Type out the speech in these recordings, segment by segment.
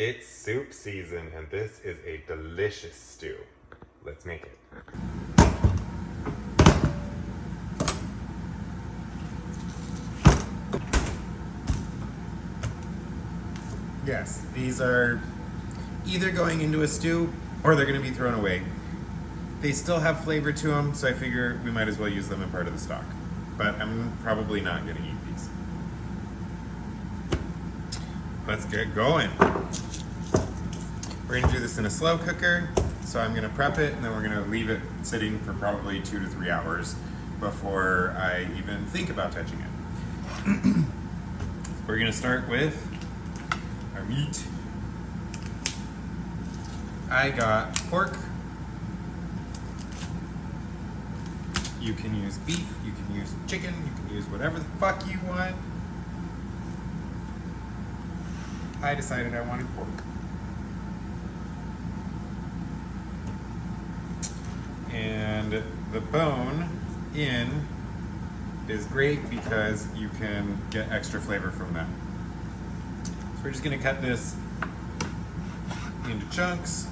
It's soup season, and this is a delicious stew. Let's make it. Yes, these are either going into a stew or they're going to be thrown away. They still have flavor to them, so I figure we might as well use them in part of the stock. But I'm probably not going to eat these. Let's get going. We're going to do this in a slow cooker, so I'm going to prep it and then we're going to leave it sitting for probably 2 to 3 hours before I even think about touching it. We're going to start with our meat. I got pork. You can use beef, you can use chicken, you can use whatever the fuck you want. I decided I wanted pork. And the bone in is great because you can get extra flavor from that. So we're just gonna cut this into chunks.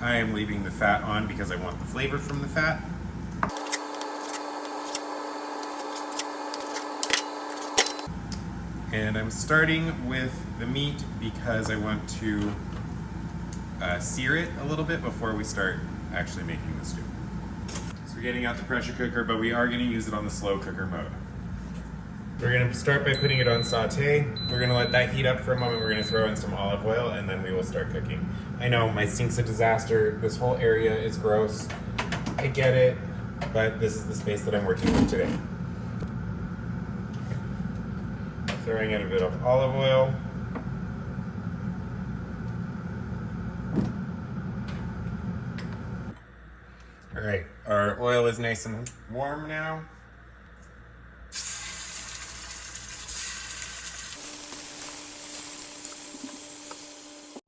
I am leaving the fat on because I want the flavor from the fat. And I'm starting with the meat because I want to sear it a little bit before we start actually making the stew. So we're getting out the pressure cooker, but we are going to use it on the slow cooker mode. We're going to start by putting it on Sauté. We're going to let that heat up for a moment. We're going to throw in some olive oil and then we will start cooking. I know my sink's a disaster. This whole area is gross. I get it, but this is the space that I'm working with today. Throwing in a bit of olive oil. All right, our oil is nice and warm now.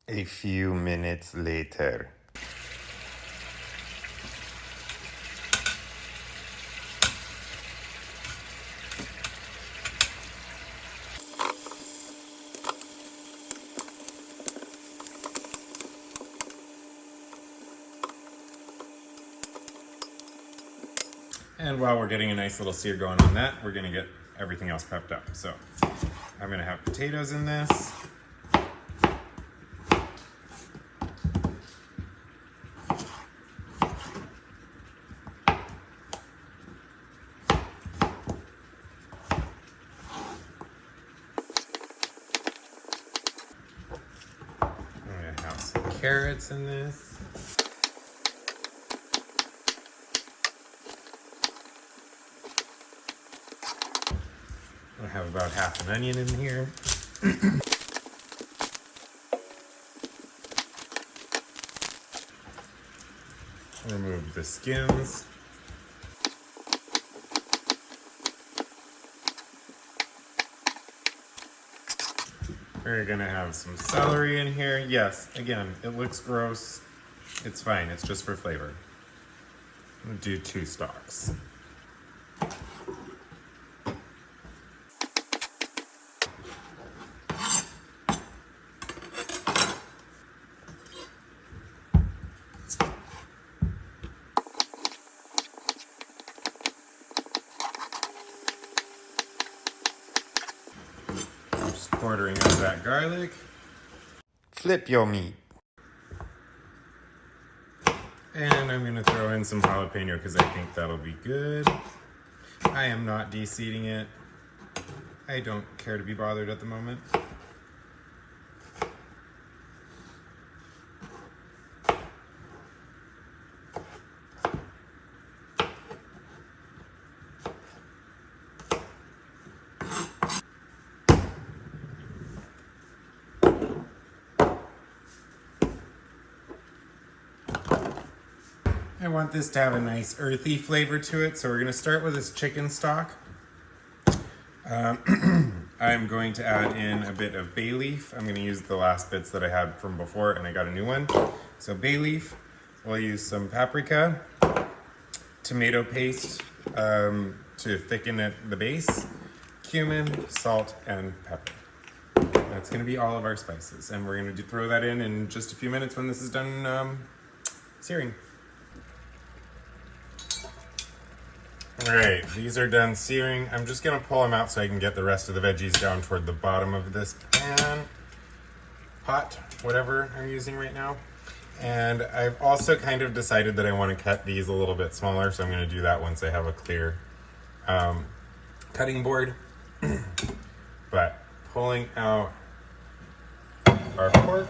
A few minutes later. And while we're getting a nice little sear going on that, we're gonna get everything else prepped up. So I'm gonna have potatoes in this. I'm gonna have some carrots in this. I have about half an onion in here. Remove the skins. We're gonna have some celery in here. Yes, again, it looks gross. It's fine, it's just for flavor. I'm gonna do 2 stalks. Quartering of that garlic. Flip your meat. And I'm gonna throw in some jalapeno because I think that'll be good. I am not de-seeding it. I don't care to be bothered at the moment. I want this to have a nice earthy flavor to it, so we're going to start with this chicken stock. I'm going to add in a bit of bay leaf. I'm going to use the last bits that I had from before, and I got a new one. So bay leaf, we'll use some paprika, tomato paste to thicken the base, cumin, salt, and pepper. That's gonna be all of our spices, and we're gonna throw that in just a few minutes when this is done searing. All right, these are done searing. I'm just gonna pull them out so I can get the rest of the veggies down toward the bottom of this pan, pot, whatever I'm using right now. And I've also kind of decided that I want to cut these a little bit smaller, so I'm going to do that once I have a clear cutting board. But pulling out our pork,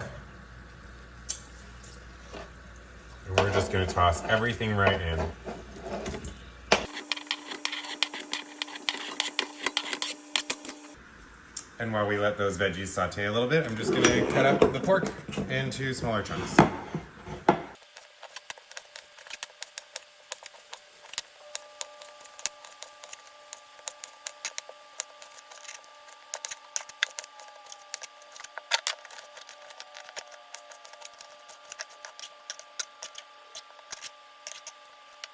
and we're just going to toss everything right in. And while we let those veggies saute a little bit, I'm just going to cut up the pork into smaller chunks.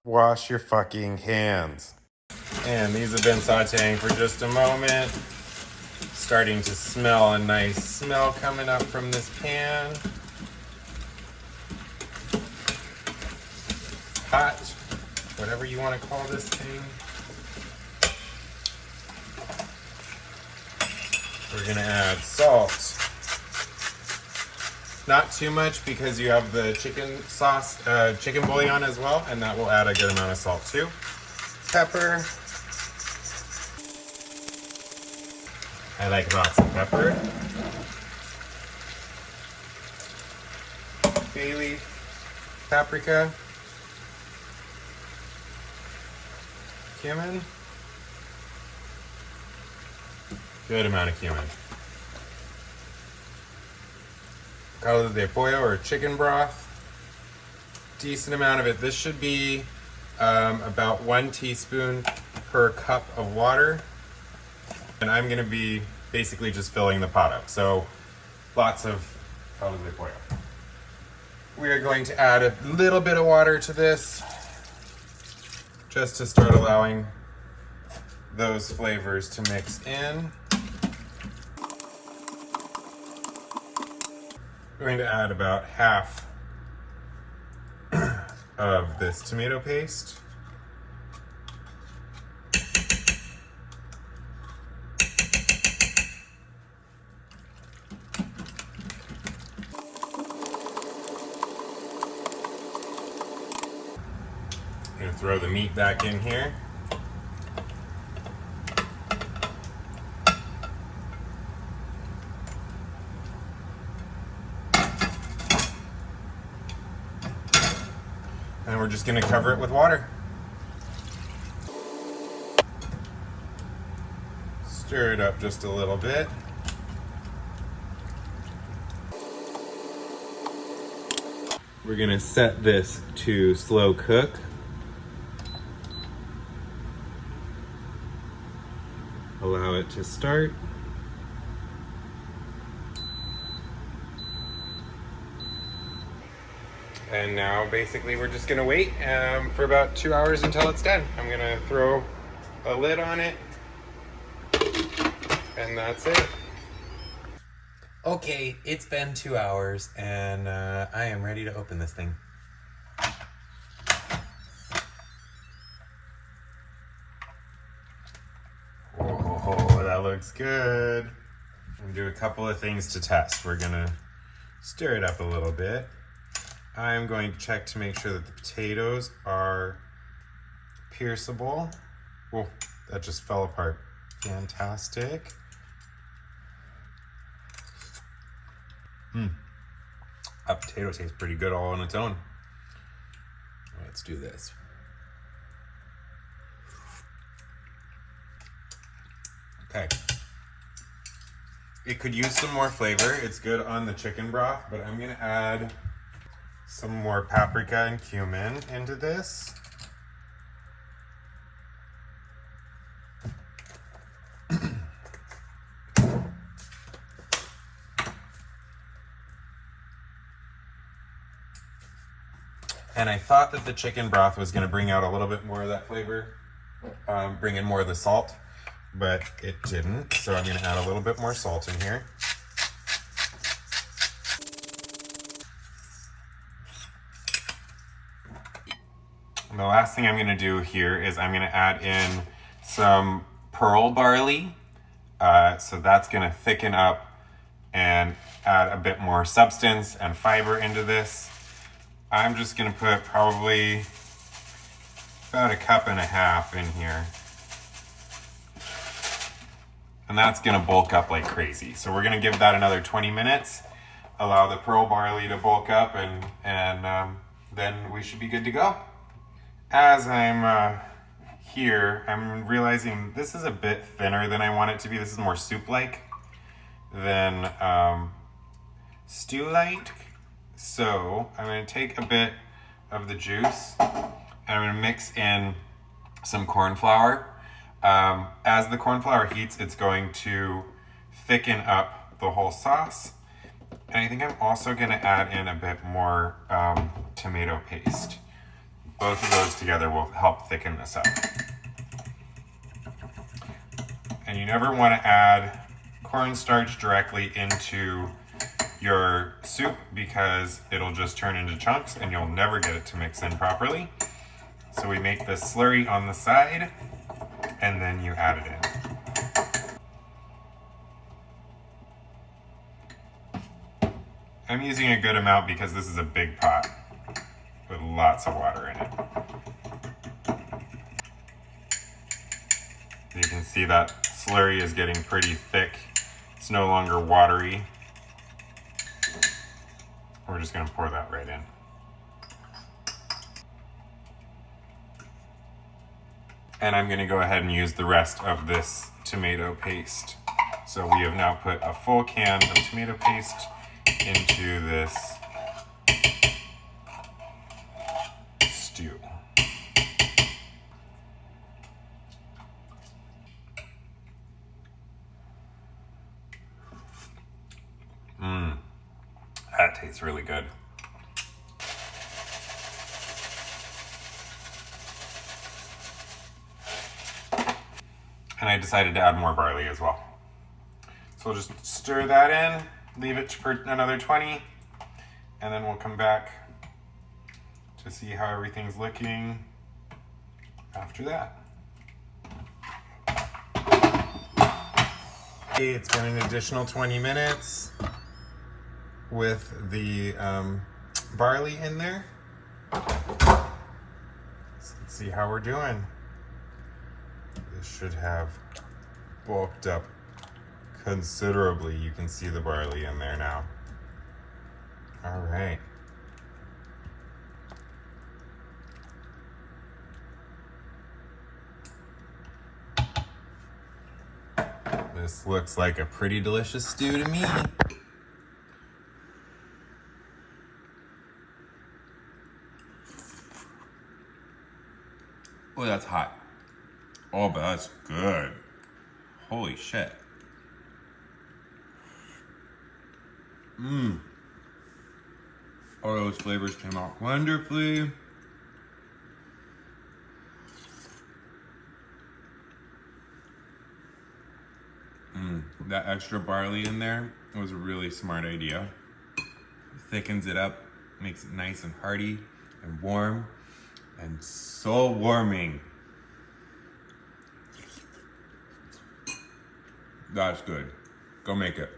Wash your fucking hands. And these have been sauteing for just a moment. Starting to smell a nice smell coming up from this pan. Hot, whatever you want to call this thing. We're gonna add salt. Not too much because you have the chicken sauce, chicken bullion as well, and that will add a good amount of salt too. Pepper. I like lots of pepper. Bay leaf, paprika, cumin. Good amount of cumin. Caldo de pollo or chicken broth. Decent amount of it. This should be about 1 teaspoon per cup of water. And I'm gonna be basically just filling the pot up. So lots of caldo de pollo. We are going to add a little bit of water to this just to start allowing those flavors to mix in. I'm going to add about half of this tomato paste. I'm going to throw the meat back in here. And we're just going to cover it with water. Stir it up just a little bit. We're going to set this to slow cook. Allow it to start. And now basically we're just gonna wait for about 2 hours until it's done. I'm gonna throw a lid on it, and that's it. Okay, it's been 2 hours, and I am ready to open this thing. Oh, that looks good. I'm gonna do a couple of things to test. We're gonna stir it up a little bit. I'm going to check to make sure that the potatoes are pierceable. Whoa, that just fell apart. Fantastic. That potato tastes pretty good all on its own. Let's do this. Okay. It could use some more flavor. It's good on the chicken broth, but I'm gonna add some more paprika and cumin into this. And I thought that the chicken broth was gonna bring out a little bit more of that flavor, bring in more of the salt, but it didn't. So I'm gonna add a little bit more salt in here. And the last thing I'm gonna do here is I'm gonna add in some pearl barley. So that's gonna thicken up and add a bit more substance and fiber into this. I'm just gonna put probably about 1.5 cups in here. And that's gonna bulk up like crazy. So we're gonna give that another 20 minutes, allow the pearl barley to bulk up, and then we should be good to go. As I'm here, I'm realizing this is a bit thinner than I want it to be. This is more soup-like than stew-like. So I'm gonna take a bit of the juice and I'm gonna mix in some corn flour. As the corn flour heats, it's going to thicken up the whole sauce. And I think I'm also gonna add in a bit more tomato paste. Both of those together will help thicken this up. And you never wanna add cornstarch directly into your soup because it'll just turn into chunks and you'll never get it to mix in properly. So we make this slurry on the side and then you add it in. I'm using a good amount because this is a big pot with lots of water in it. You can see that slurry is getting pretty thick. It's no longer watery. We're just gonna pour that right in. And I'm gonna go ahead and use the rest of this tomato paste. So we have now put a full can of tomato paste into this stew. That tastes really good. And I decided to add more barley as well. So we'll just stir that in, leave it for another 20, and then we'll come back to see how everything's looking after that. It's been an additional 20 minutes with the barley in there. So let's see how we're doing. This should have bulked up considerably. You can see the barley in there now. All right. This looks like a pretty delicious stew to me. Oh, that's hot. Oh, but that's good. Holy shit. All those flavors came out wonderfully. That extra barley in there was a really smart idea. Thickens it up, makes it nice and hearty and warm and so warming. That's good. Go make it.